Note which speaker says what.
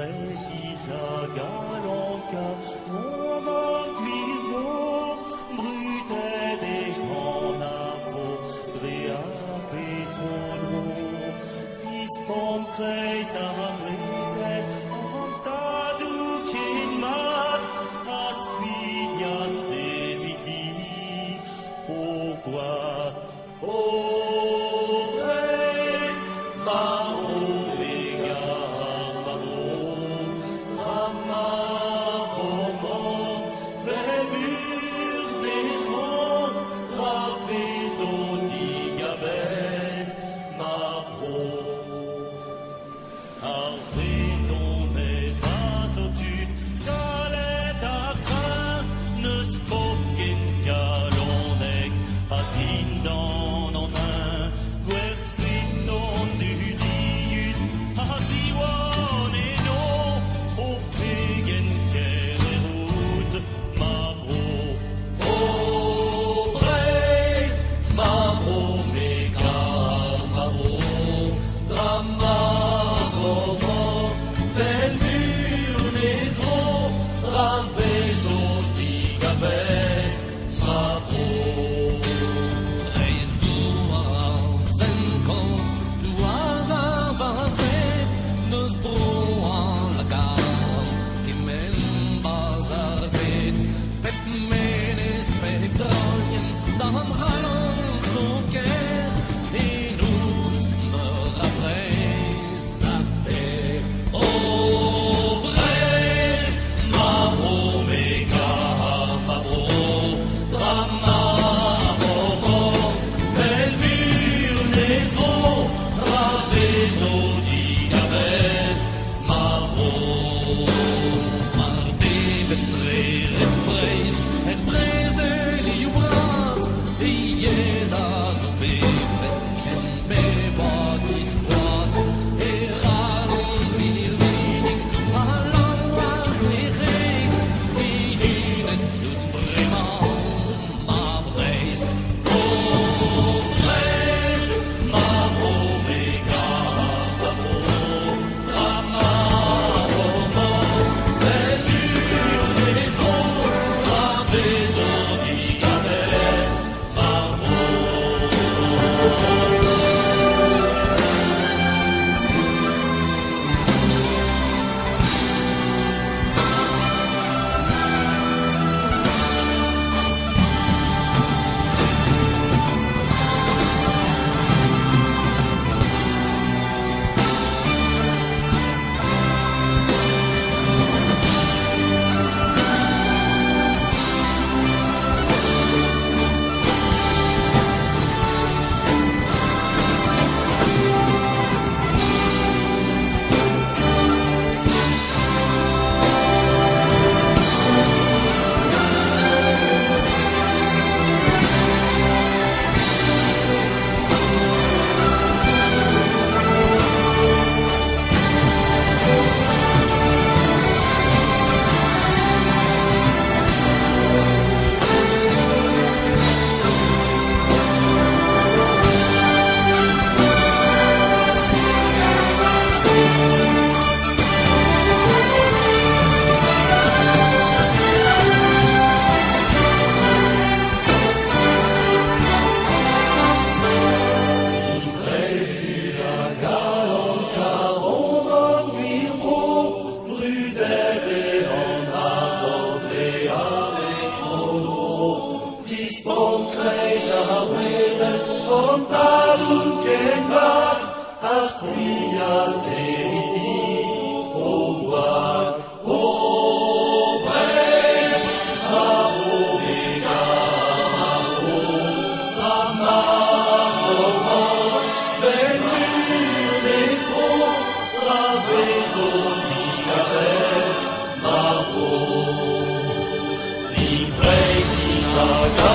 Speaker 1: precisa galanca, roman cuivro, brutet et hanavo, drea petrolo, dispon kreis am rese, antadu kinmat, as quidia seviti, o guat, o preis, maro mega, maro, drama, roman, vel mur des ronds, raves au digabès, maro. Arfredon et azotu, galet a crin, ne spoken galonec, azindan en un, guers frisson du dius, aziwan et non, o pegen ker et route, mabro, o preis, mabro, mega, mabro, drama, roman, vel mur des ronds, raves au digabès, mabro.
Speaker 2: Reis duas encos, duada vaset, nos broan la gam, qui men bazarbet, pep menes petroien, dam halon soker, et nous me rapres a terre.
Speaker 1: O Brest, mabro, mega, mabro, drama, roman, vel mur des ronds, raves au digabès, mabro.
Speaker 2: Marde betre repreis, liubras, ies azobe, ken bebad isquas, eralon virvinig, alawas de reis, viginet dut breman, mabreis,
Speaker 1: O Brest, mabro, mega, mabro, drama, roman, vel mur des ronds, raves au digabès, mabro. Saga